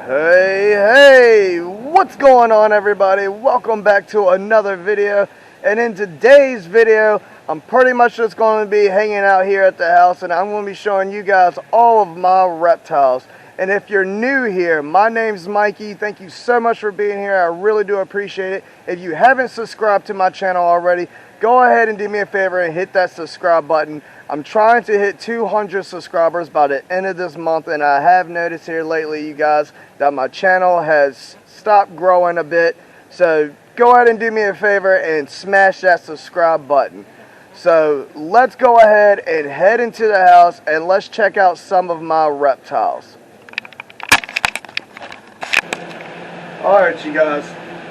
Hey, what's going on, everybody? Welcome back to another video. And in today's video, I'm pretty much just going to be hanging out here at the house, and I'm going to be showing you guys all of my reptiles. And if you're new here, my name's Mikey. Thank you so much for being here. I really do appreciate it. If you haven't subscribed to my channel already, go ahead and do me a favor and hit that subscribe button. I'm trying to hit 200 subscribers by the end of this month, and I have noticed here lately, you guys, that my channel has stopped growing a bit. So go ahead and do me a favor and smash that subscribe button. So let's go ahead and head into the house and let's check out some of my reptiles. Alright, you guys,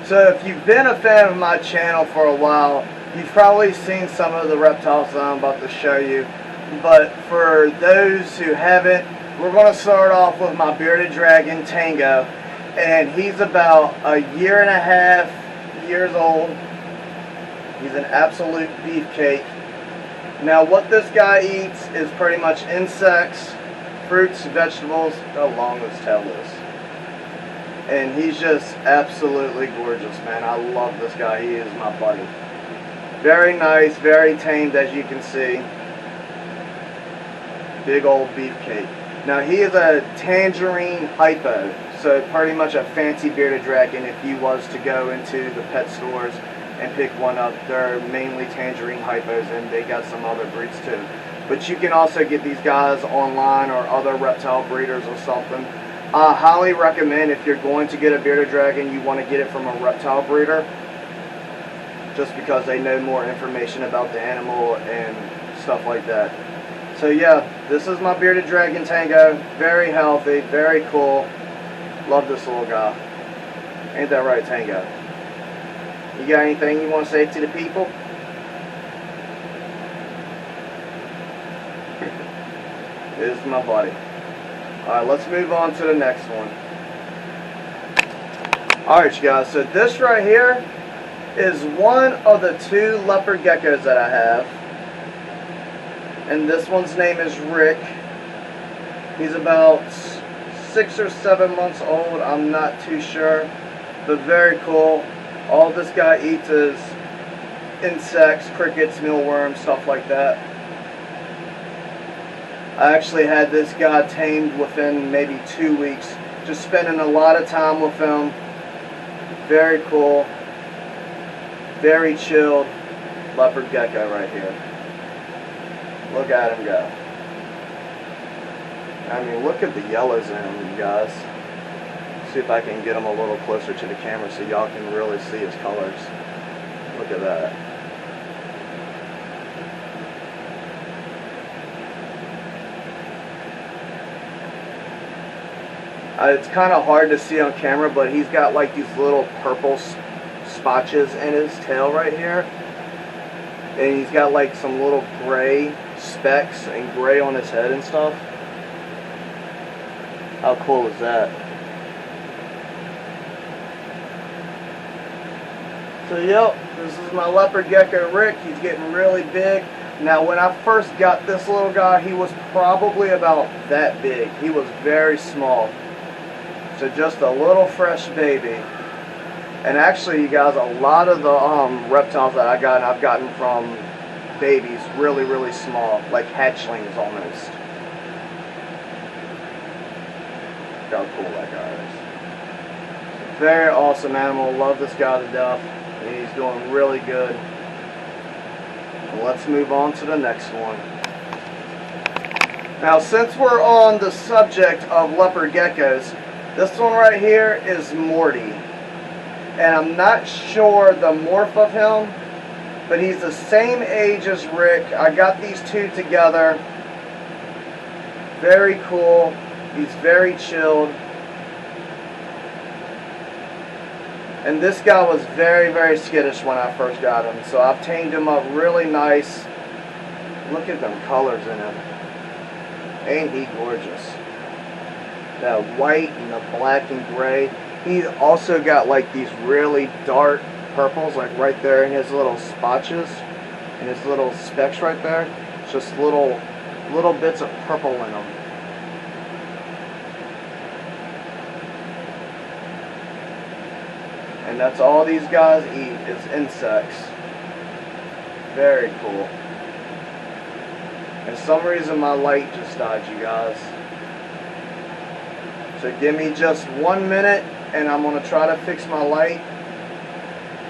so if you've been a fan of my channel for a while, you've probably seen some of the reptiles that I'm about to show you. But for those who haven't, we're going to start off with my bearded dragon, Tango. And he's about a year and a half years old. He's an absolute beefcake. Now what this guy eats is pretty much insects, fruits, vegetables. How long his tail is. And he's just absolutely gorgeous, man. I love this guy. He is my buddy. Very nice, very tamed, as you can see. Big old beefcake. Now he is a tangerine hypo, so pretty much a fancy bearded dragon. If you was to go into the pet stores and pick one up, they're mainly tangerine hypos, and they got some other breeds too. But you can also get these guys online or other reptile breeders or something. I highly recommend, if you're going to get a bearded dragon, you want to get it from a reptile breeder, just because they know more information about the animal and stuff like that. So yeah, this is my bearded dragon, Tango. Very healthy, very cool. Love this little guy. Ain't that right, Tango? You got anything you want to say to the people? This is my buddy. Alright, let's move on to the next one. Alright, you guys, so this right here is one of the two leopard geckos that I have. And this one's name is Rick. He's about 6 or 7 months old, I'm not too sure. But very cool. All this guy eats is insects, crickets, mealworms, stuff like that. I actually had this guy tamed within maybe 2 weeks. Just spending a lot of time with him. Very cool. Very chilled leopard gecko right here. Look at him go. I mean, look at the yellows in him, you guys. See if I can get him a little closer to the camera so y'all can really see his colors. Look at that. It's kind of hard to see on camera, but he's got like these little purple spotches in his tail right here. And he's got like some little gray specks and gray on his head and stuff. How cool is that? So yep, this is my leopard gecko Rick. He's getting really big. Now when I first got this little guy, he was probably about that big. He was very small. So just a little fresh baby. And actually, you guys, a lot of the reptiles that I've gotten from babies, really, really small, like hatchlings almost. Look how cool that guy is. Very awesome animal. Love this guy to death. And he's doing really good. And let's move on to the next one. Now, since we're on the subject of leopard geckos, this one right here is Morty. And I'm not sure the morph of him, but he's the same age as Rick. I got these two together. Very cool. He's very chilled. And this guy was very, very skittish when I first got him. So I've tamed him up really nice. Look at them colors in him. Ain't he gorgeous? The white and the black and gray. He's also got like these really dark purples, like right there in his little spotches and his little specks right there. Just little bits of purple in them. And that's all these guys eat is insects. Very cool. And for some reason my light just died, you guys. So give me just 1 minute and I'm going to try to fix my light.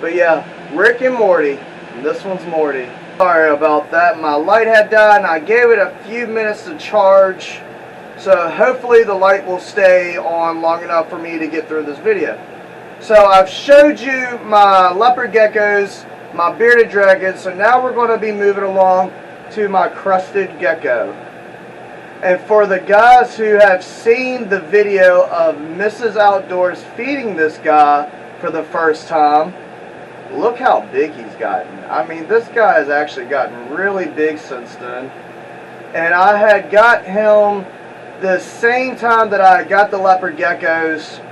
But yeah, Rick and Morty. And this one's Morty. Sorry about that. My light had died and I gave it a few minutes to charge. So hopefully the light will stay on long enough for me to get through this video. So I've showed you my leopard geckos, my bearded dragons. So now we're going to be moving along to my crested gecko. And for the guys who have seen the video of Mrs. Outdoors feeding this guy for the first time, look how big he's gotten. I mean, this guy has actually gotten really big since then. And I had got him the same time that I got the leopard geckos.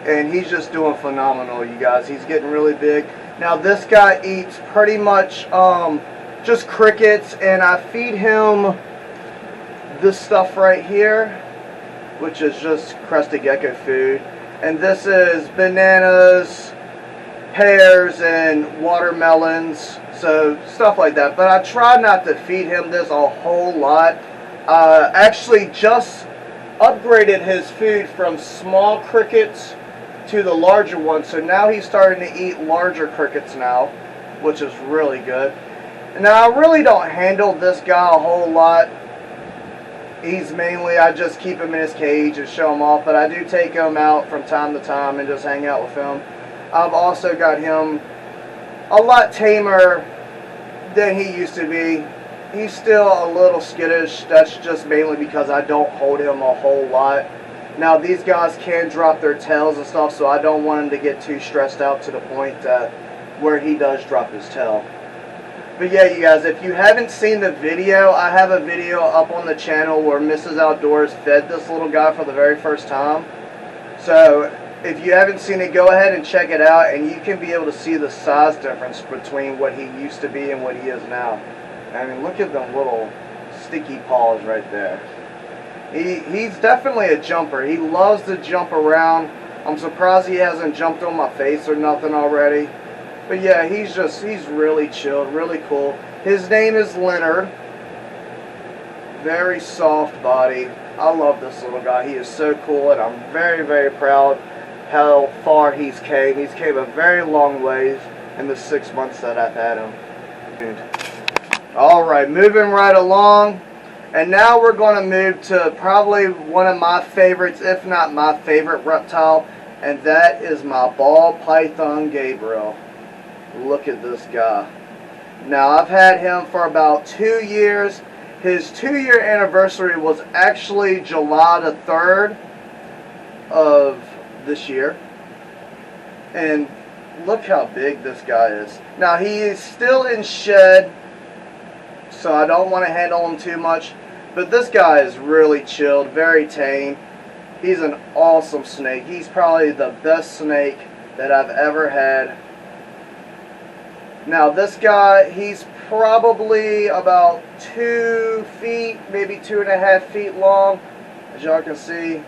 And he's just doing phenomenal, you guys. He's getting really big. Now, this guy eats pretty much just crickets. And I feed him this stuff right here, which is just Crested Gecko food. And this is bananas, pears, and watermelons, so stuff like that. But I try not to feed him this a whole lot. Actually just upgraded his food from small crickets to the larger ones, so now he's starting to eat larger crickets now, which is really good. Now I really don't handle this guy a whole lot. He's mainly, I just keep him in his cage and show him off, but I do take him out from time to time and just hang out with him. I've also got him a lot tamer than he used to be. He's still a little skittish. That's just mainly because I don't hold him a whole lot. Now these guys can drop their tails and stuff, so I don't want him to get too stressed out to the point that where he does drop his tail. But yeah, you guys, if you haven't seen the video, I have a video up on the channel where Mrs. Outdoors fed this little guy for the very first time. So if you haven't seen it, go ahead and check it out, and you can be able to see the size difference between what he used to be and what he is now. I mean, look at them little sticky paws right there. He's definitely a jumper. He loves to jump around. I'm surprised he hasn't jumped on my face or nothing already. But yeah, he's really chilled, really cool. His name is Leonard. Very soft body. I love this little guy. He is so cool, and I'm very, very proud how far he's came. He's came a very long ways in the 6 months that I've had him. Alright, moving right along. And now we're going to move to probably one of my favorites, if not my favorite reptile. And that is my ball python Gabriel. Look at this guy. Now I've had him for about 2 years. His 2-year anniversary was actually July the 3rd of this year. And look how big this guy is. Now he is still in shed, so I don't want to handle him too much. But this guy is really chilled, very tame. He's an awesome snake. He's probably the best snake that I've ever had. Now this guy, he's probably about 2 feet, maybe 2.5 feet long. As y'all can see,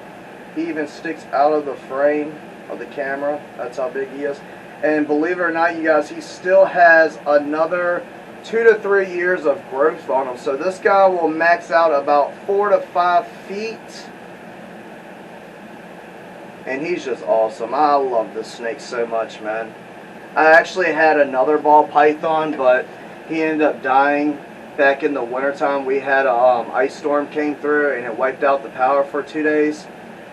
he even sticks out of the frame of the camera. That's how big he is. And believe it or not, you guys, he still has another 2 to 3 years of growth on him. So this guy will max out about 4 to 5 feet. And he's just awesome. I love this snake so much, man. I actually had another ball python, but he ended up dying back in the wintertime. We had an ice storm came through and it wiped out the power for 2 days.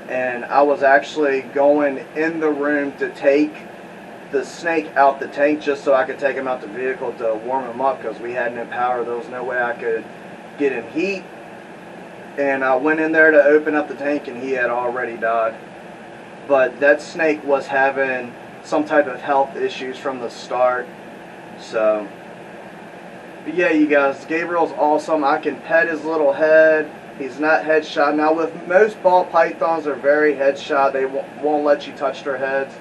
And I was actually going in the room to take the snake out the tank just so I could take him out the vehicle to warm him up because we had no power. There was no way I could get him heat. And I went in there to open up the tank and he had already died. But that snake was having some type of health issues from the start. So, but yeah, you guys, Gabriel's awesome. I can pet his little head. He's not headshot. Now, with most ball pythons, they're very headshot. They won't let you touch their heads.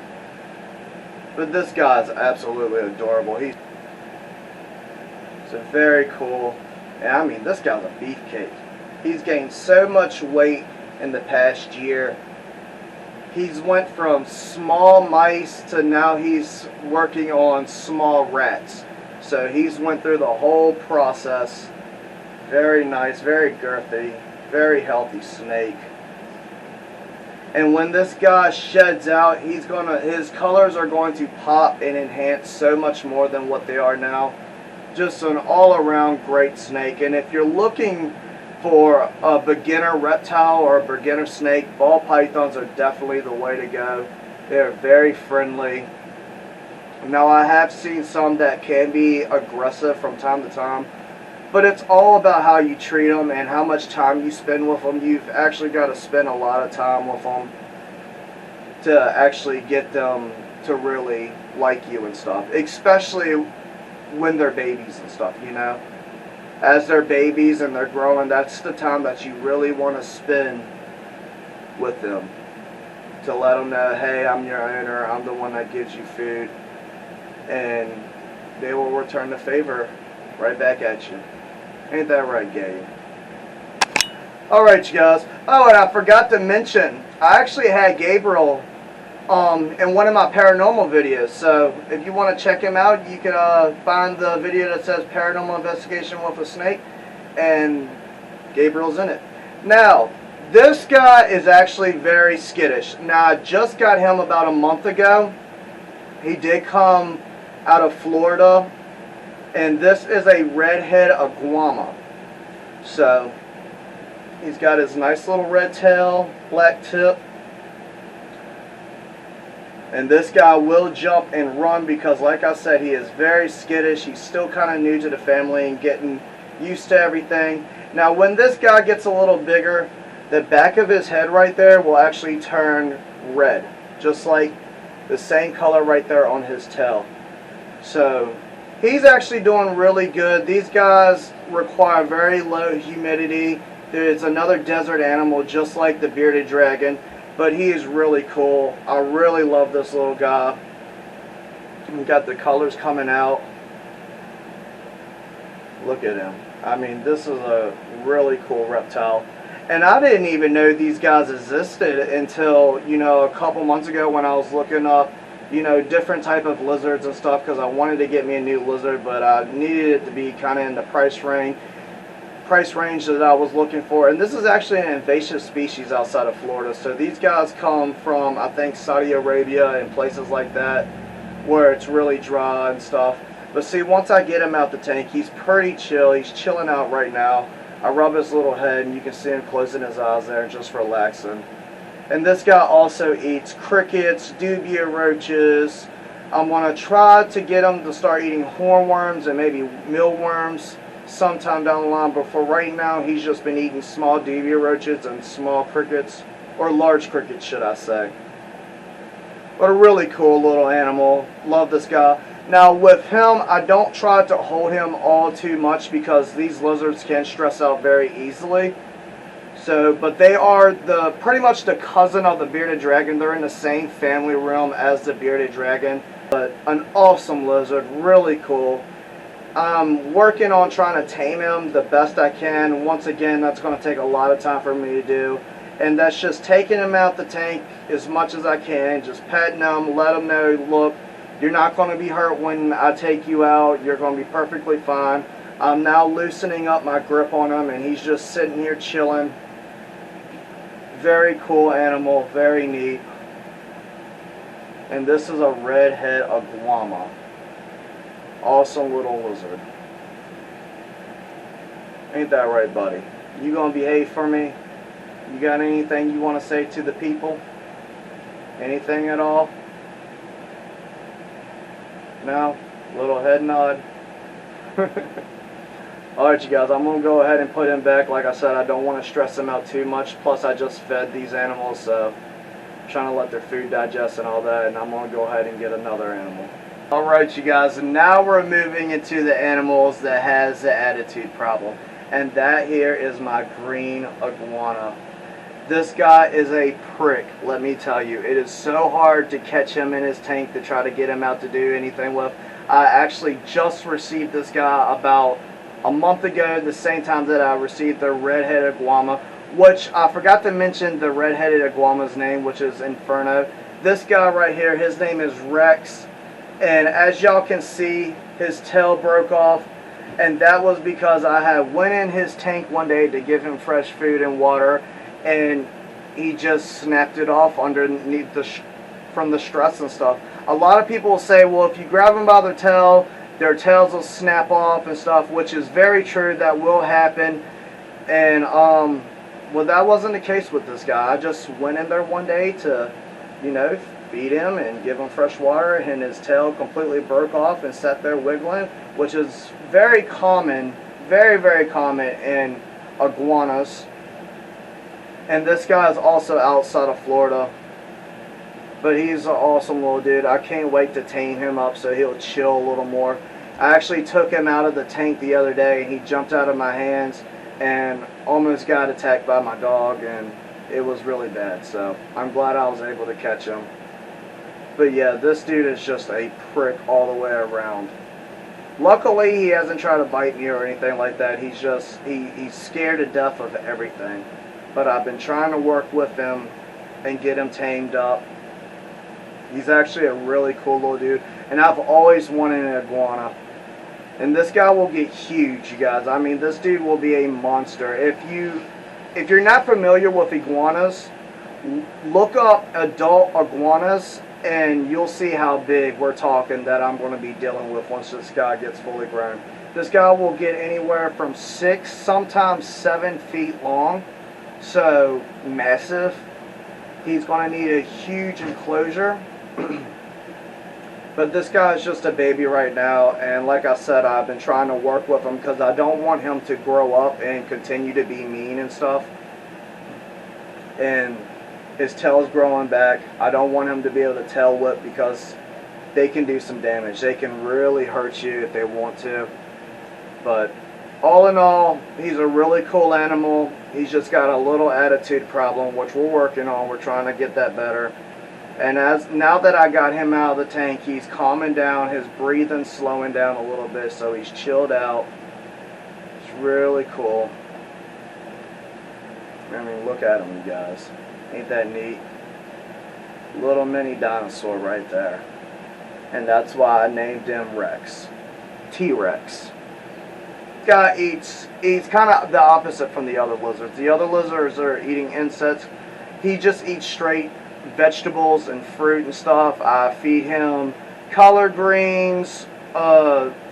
But this guy's absolutely adorable. He's so very cool. And I mean, this guy's a beefcake. He's gained so much weight in the past year. He's went from small mice to now he's working on small rats. So he's went through the whole process. Very nice, very girthy, very healthy snake. And when this guy sheds out, his colors are going to pop and enhance so much more than what they are now. Just an all-around great snake. And if you're looking for a beginner reptile or a beginner snake, ball pythons are definitely the way to go. They're very friendly. Now, I have seen some that can be aggressive from time to time, but it's all about how you treat them and how much time you spend with them. You've actually got to spend a lot of time with them to actually get them to really like you and stuff, especially when they're babies and stuff, you know. As they're babies and they're growing, that's the time that you really want to spend with them, to let them know, hey, I'm your owner, I'm the one that gives you food, and they will return the favor right back at you. Ain't that right, Gabe? Alright, you guys. Oh, and I forgot to mention, I actually had Gabriel in one of my paranormal videos. So if you want to check him out, you can find the video that says Paranormal Investigation with a Snake, and Gabriel's in it. Now, this guy is actually very skittish. Now, I just got him about a month ago. He did come out of Florida. And this is a Redhead of Gama. So, he's got his nice little red tail, black tip. And this guy will jump and run because, like I said, he is very skittish. He's still kind of new to the family and getting used to everything. Now, when this guy gets a little bigger, the back of his head right there will actually turn red. Just like the same color right there on his tail. So, he's actually doing really good. These guys require very low humidity. There's another desert animal just like the bearded dragon, but he is really cool. I really love this little guy. We got the colors coming out. Look at him. I mean, this is a really cool reptile. And I didn't even know these guys existed until, you know, a couple months ago when I was looking up, you know, different type of lizards and stuff, because I wanted to get me a new lizard, but I needed it to be kind of in the price range that I was looking for. And this is actually an invasive species outside of Florida. So these guys come from, I think, Saudi Arabia and places like that where it's really dry and stuff. But see, once I get him out the tank, he's pretty chill. He's chilling out right now. I rub his little head and you can see him closing his eyes there, just relaxing. And this guy also eats crickets, dubia roaches. I'm going to try to get him to start eating hornworms and maybe mealworms sometime down the line. But for right now, he's just been eating small dubia roaches and small crickets, or large crickets, should I say. But a really cool little animal. Love this guy. Now with him, I don't try to hold him all too much because these lizards can stress out very easily. So, but they are pretty much the cousin of the bearded dragon. They're in the same family realm as the bearded dragon. But an awesome lizard, really cool. I'm working on trying to tame him the best I can. Once again, that's going to take a lot of time for me to do. And that's just taking him out the tank as much as I can. Just petting him, let him know, look, you're not going to be hurt when I take you out. You're going to be perfectly fine. I'm now loosening up my grip on him, and he's just sitting here chilling. Very cool animal, very neat. And this is a Redhead of Gama. Awesome little lizard. Ain't that right, buddy? You gonna behave for me? You got anything you want to say to the people? Anything at all? No? Little head nod. Alright, you guys, I'm going to go ahead and put him back. Like I said, I don't want to stress him out too much. Plus, I just fed these animals, so I'm trying to let their food digest and all that. And I'm going to go ahead and get another animal. Alright, you guys, and now we're moving into the animals that has the attitude problem. And that here is my green iguana. This guy is a prick, let me tell you. It is so hard to catch him in his tank to try to get him out to do anything with. I actually just received this guy about a month ago, the same time that I received the Redhead of Gama. which I forgot to mention the Redheaded Gama's name, which is Inferno. This guy right here, his name is Rex, and as y'all can see, his tail broke off, and that was because I had went in his tank one day to give him fresh food and water, and he just snapped it off underneath from the stress and stuff. A lot of people will say, well, if you grab them by their tail, their tails will snap off and stuff, which is very true. That will happen. And well, that wasn't the case with this guy. I just went in there one day to, you know, feed him and give him fresh water, and his tail completely broke off and sat there wiggling, which is very common, very, very common in iguanas. And this guy is also outside of Florida, but he's an awesome little dude. I can't wait to tame him up so he'll chill a little more. I actually took him out of the tank the other day, and he jumped out of my hands and almost got attacked by my dog, and it was really bad. So I'm glad I was able to catch him. But yeah, this dude is just a prick all the way around. Luckily, he hasn't tried to bite me or anything like that. He's just, he's scared to death of everything. But I've been trying to work with him and get him tamed up. He's actually a really cool little dude, and I've always wanted an iguana. And this guy will get huge, you guys. I mean, this dude will be a monster. If you're not familiar with iguanas, look up adult iguanas, and you'll see how big we're talking that I'm going to be dealing with once this guy gets fully grown. This guy will get anywhere from 6, sometimes 7 feet long. So massive. He's going to need a huge enclosure. But this guy is just a baby right now, and like I said, I've been trying to work with him because I don't want him to grow up and continue to be mean and stuff. And his tail's growing back. I don't want him to be able to tail whip because they can do some damage. They can really hurt you if they want to. But all in all, he's a really cool animal. He's just got a little attitude problem, which we're working on. We're trying to get that better. And now that I got him out of the tank, he's calming down. His breathing's slowing down a little bit, so he's chilled out. It's really cool. I mean, look at him, you guys. Ain't that neat? Little mini dinosaur right there. And that's why I named him Rex. T-Rex. Guy eats kind of the opposite from the other lizards. The other lizards are eating insects. He just eats straight vegetables and fruit and stuff. I feed him collard greens,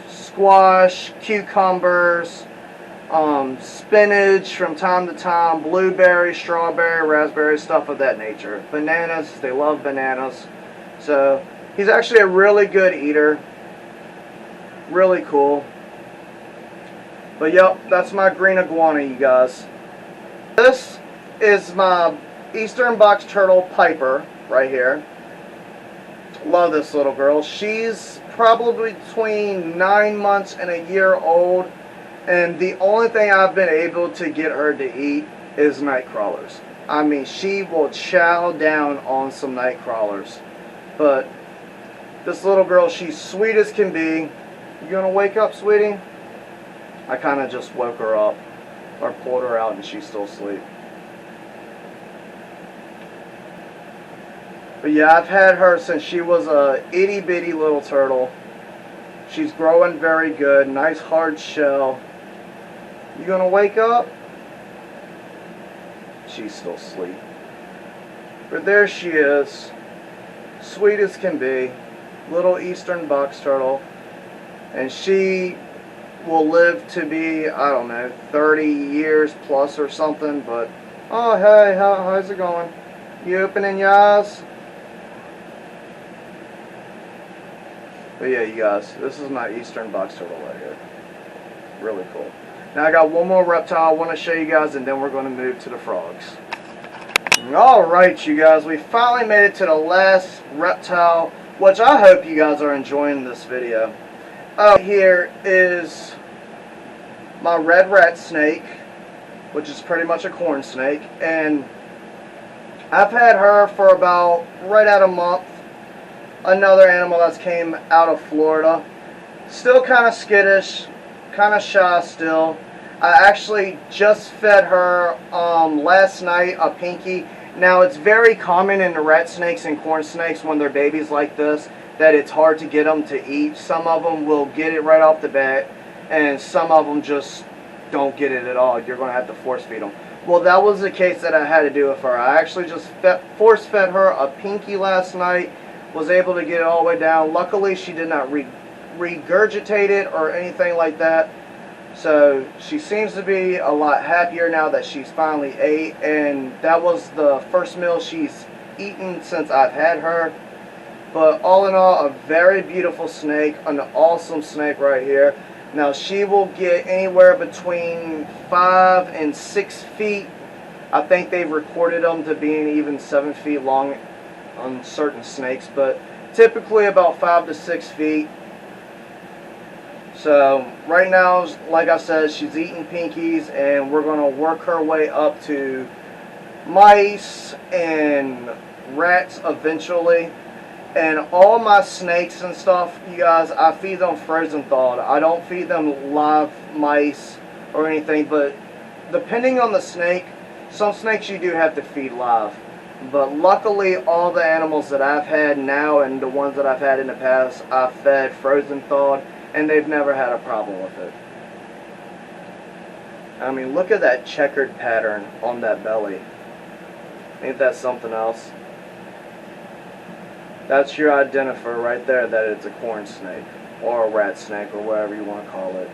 squash, cucumbers, spinach from time to time, blueberry, strawberry, raspberry, stuff of that nature. Bananas, they love bananas. So he's actually a really good eater. Really cool. But yep, that's my green iguana, you guys. This is my Eastern box turtle Piper right here. Love this little girl. She's probably between 9 months and a year old, and the only thing I've been able to get her to eat is night crawlers. I mean, she will chow down on some night crawlers. But this little girl, she's sweet as can be. You gonna wake up, sweetie? I kind of just woke her up or pulled her out and she's still asleep. But yeah, I've had her since she was a itty bitty little turtle. She's growing very good. Nice hard shell. You gonna wake up? She's still asleep. But there she is. Sweet as can be. Little Eastern box turtle. And she will live to be, I don't know, 30 years plus or something. But, oh hey, how's it going? You opening your eyes? But yeah, you guys, this is my Eastern box turtle right here. Really cool. Now I got one more reptile I want to show you guys, and then we're going to move to the frogs. Alright, you guys, we finally made it to the last reptile, which I hope you guys are enjoying this video. Here is my red rat snake, which is pretty much a corn snake, and I've had her for about right at a month. Another animal that's came out of Florida. Still kind of skittish, kind of shy still. I actually just fed her last night a pinky. Now, it's very common in the rat snakes and corn snakes when they're babies like this that it's hard to get them to eat. Some of them will get it right off the bat, and some of them just don't get it at all. You're going to have to force feed them. Well, that was the case that I had to do with her. I actually just force fed her a pinky last night, was able to get it all the way down. Luckily, she did not regurgitate it or anything like that. So she seems to be a lot happier now that she's finally ate, and that was the first meal she's eaten since I've had her. But all in all, a very beautiful snake, an awesome snake right here. Now she will get anywhere between 5 and 6 feet. I think they've recorded them to being even 7 feet long on certain snakes, but typically about 5 to 6 feet. So right now, like I said, she's eating pinkies, and we're going to work her way up to mice and rats eventually. And all my snakes and stuff, you guys, I feed them frozen thawed. I don't feed them live mice or anything, but depending on the snake, some snakes you do have to feed live. But luckily, all the animals that I've had now and the ones that I've had in the past, I've fed frozen thawed, and they've never had a problem with it. I mean, look at that checkered pattern on that belly. Ain't that something else? That's your identifier right there that it's a corn snake or a rat snake or whatever you want to call it.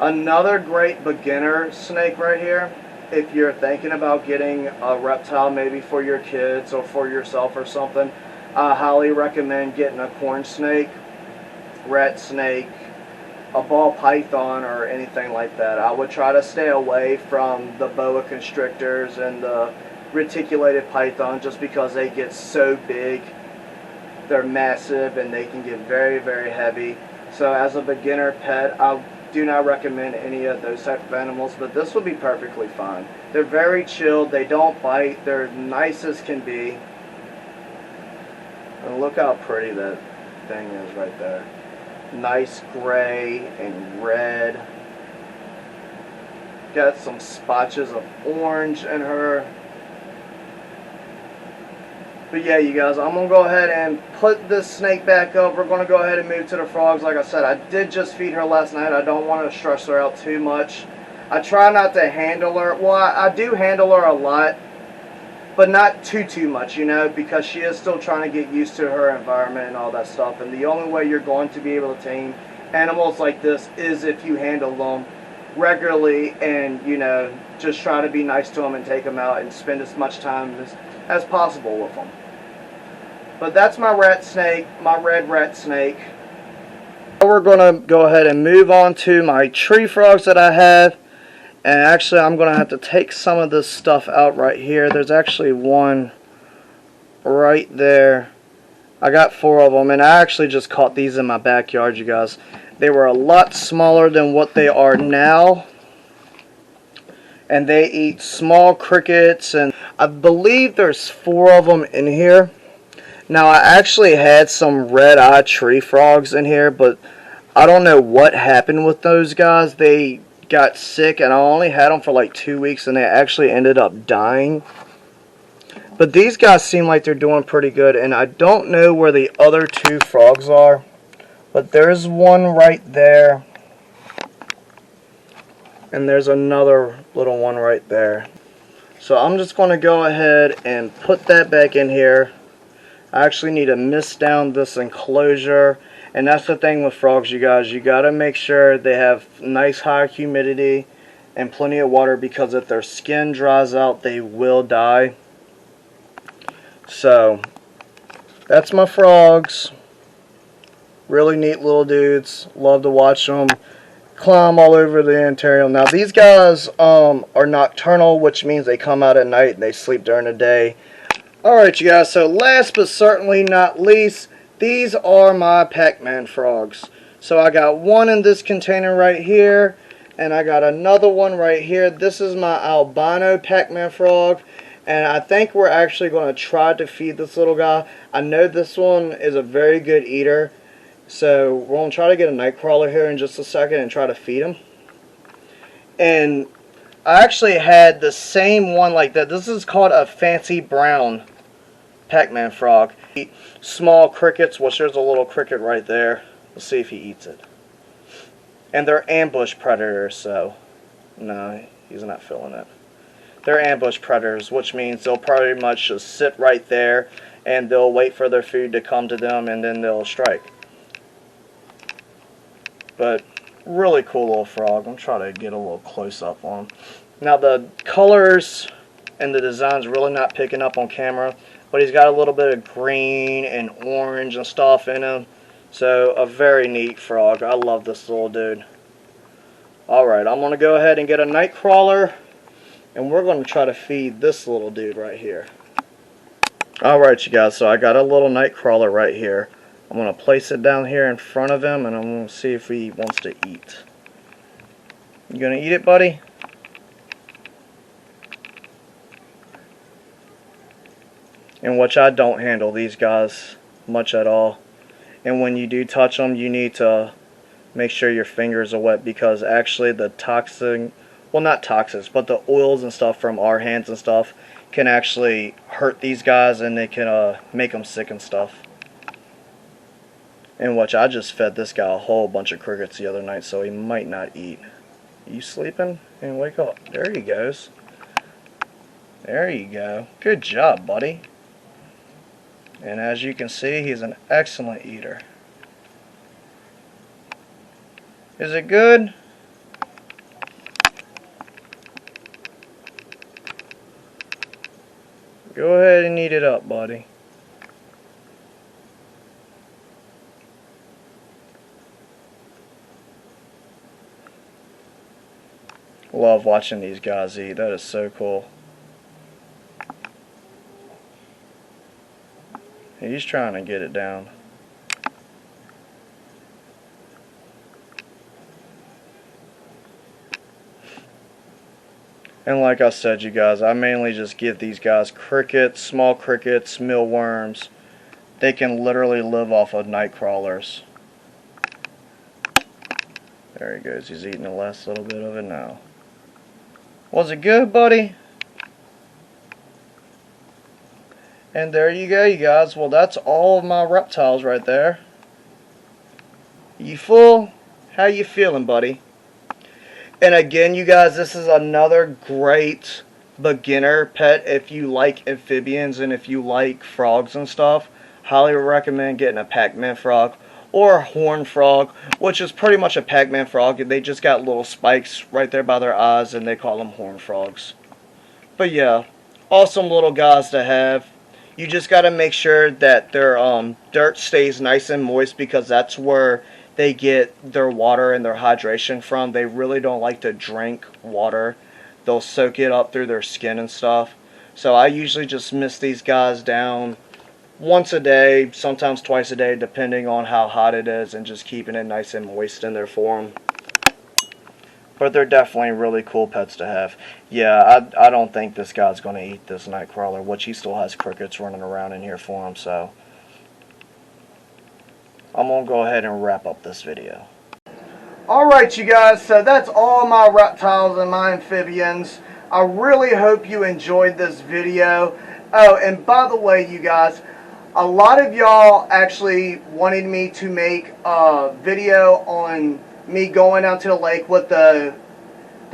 Another great beginner snake right here, if you're thinking about getting a reptile maybe for your kids or for yourself or something, I highly recommend getting a corn snake, rat snake, a ball python, or anything like that. I would try to stay away from the boa constrictors and the reticulated python just because they get so big. They're massive and they can get very, very heavy. So as a beginner pet, I do not recommend any of those type of animals, but this would be perfectly fine. They're very chilled, they don't bite, they're nice as can be. And look how pretty that thing is right there. Nice gray and red. Got some spotches of orange in her. But yeah, you guys, I'm going to go ahead and put this snake back up. We're going to go ahead and move to the frogs. Like I said, I did just feed her last night. I don't want to stress her out too much. I try not to handle her. Well, I do handle her a lot, but not too much, you know, because she is still trying to get used to her environment and all that stuff. And the only way you're going to be able to tame animals like this is if you handle them regularly and, you know, just try to be nice to them and take them out and spend as much time as possible with them. But that's my rat snake, my red rat snake. We're going to go ahead and move on to my tree frogs that I have. And actually, I'm going to have to take some of this stuff out right here. There's actually one right there. I got 4 of them, and I actually just caught these in my backyard, you guys. They were a lot smaller than what they are now. And they eat small crickets, and I believe there's 4 of them in here. Now, I actually had some red-eye tree frogs in here, but I don't know what happened with those guys. They got sick, and I only had them for like 2 weeks, and they actually ended up dying. But these guys seem like they're doing pretty good, and I don't know where the other 2 frogs are, but there's one right there, and there's another little one right there. So I'm just going to go ahead and put that back in here. I actually need to mist down this enclosure. And that's the thing with frogs, you guys. You got to make sure they have nice high humidity and plenty of water, because if their skin dries out, they will die. So, that's my frogs. Really neat little dudes. Love to watch them climb all over the interior. Now, these guys are nocturnal, which means they come out at night and they sleep during the day. Alright, you guys, so last but certainly not least, these are my Pacman frogs. So I got one in this container right here, and I got another one right here. This is my albino Pacman frog, and I think we're actually going to try to feed this little guy. I know this one is a very good eater, so we're going to try to get a night crawler here in just a second and try to feed him. And I actually had the same one like that. This is called a fancy brown Pacman frog. Small crickets, which there's a little cricket right there. Let's see if he eats it. And they're ambush predators, so no, he's not feeling it. They're ambush predators, which means they'll pretty much just sit right there and they'll wait for their food to come to them and then they'll strike. But really cool little frog. I'm trying to get a little close up on him. Now the colors and the design's really not picking up on camera, but he's got a little bit of green and orange and stuff in him. So a very neat frog. I love this little dude. Alright, I'm going to go ahead and get a night crawler, and we're going to try to feed this little dude right here. Alright you guys, so I got a little night crawler right here. I'm going to place it down here in front of him, and I'm going to see if he wants to eat. You going to eat it, buddy? In which I don't handle these guys much at all. And when you do touch them, you need to make sure your fingers are wet, because actually the toxin, well not toxins, but the oils and stuff from our hands and stuff can actually hurt these guys, and they can make them sick and stuff. In which I just fed this guy a whole bunch of crickets the other night, so he might not eat. You sleeping? And wake up. There he goes. There you go. Good job, buddy. And as you can see, he's an excellent eater. Is it good? Go ahead and eat it up, buddy. Love watching these guys eat. That is so cool. He's trying to get it down. And like I said, you guys, I mainly just give these guys crickets, small crickets, mealworms. They can literally live off of night crawlers. There he goes. He's eating the last little bit of it now. Was it good, buddy? And there you go, you guys. Well, that's all of my reptiles right there. You full? How you feeling, buddy? And again, you guys, this is another great beginner pet if you like amphibians and if you like frogs and stuff. Highly recommend getting a Pacman frog or a horned frog, which is pretty much a Pacman frog. They just got little spikes right there by their eyes, and they call them horned frogs. But yeah, awesome little guys to have. You just got to make sure that their dirt stays nice and moist, because that's where they get their water and their hydration from. They really don't like to drink water. They'll soak it up through their skin and stuff. So I usually just mist these guys down once a day, sometimes twice a day, depending on how hot it is, and just keeping it nice and moist in there for them. But they're definitely really cool pets to have. Yeah, I don't think this guy's going to eat this nightcrawler, which he still has crickets running around in here for him, so I'm going to go ahead and wrap up this video. Alright you guys, so that's all my reptiles and my amphibians. I really hope you enjoyed this video. Oh, and by the way, you guys, a lot of y'all actually wanted me to make a video on me going out to the lake with the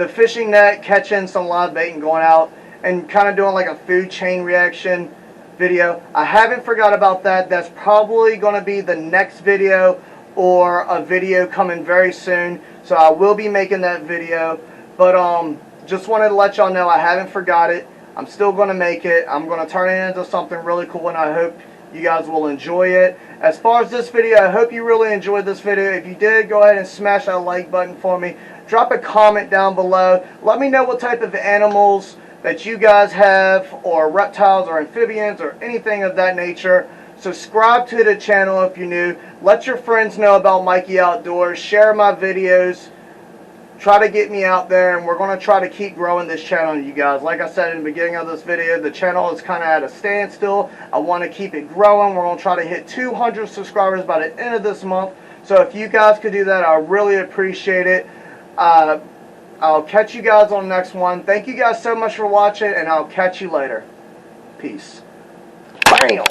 fishing net, catching some live bait and going out and kind of doing like a food chain reaction video. I haven't forgot about that. That's probably going to be the next video, or a video coming very soon. So I will be making that video. But just wanted to let y'all know I haven't forgot it. I'm still going to make it. I'm going to turn it into something really cool, and I hope you guys will enjoy it. As far as this video, I hope you really enjoyed this video. If you did, go ahead and smash that like button for me. Drop a comment down below. Let me know what type of animals that you guys have, or reptiles or amphibians or anything of that nature. Subscribe to the channel if you're new. Let your friends know about Mikey Outdoors. Share my videos. Try to get me out there, and we're going to try to keep growing this channel, you guys. Like I said in the beginning of this video, the channel is kind of at a standstill. I want to keep it growing. We're going to try to hit 200 subscribers by the end of this month. So if you guys could do that, I really appreciate it. I'll catch you guys on the next one. Thank you guys so much for watching, and I'll catch you later. Peace. Bam!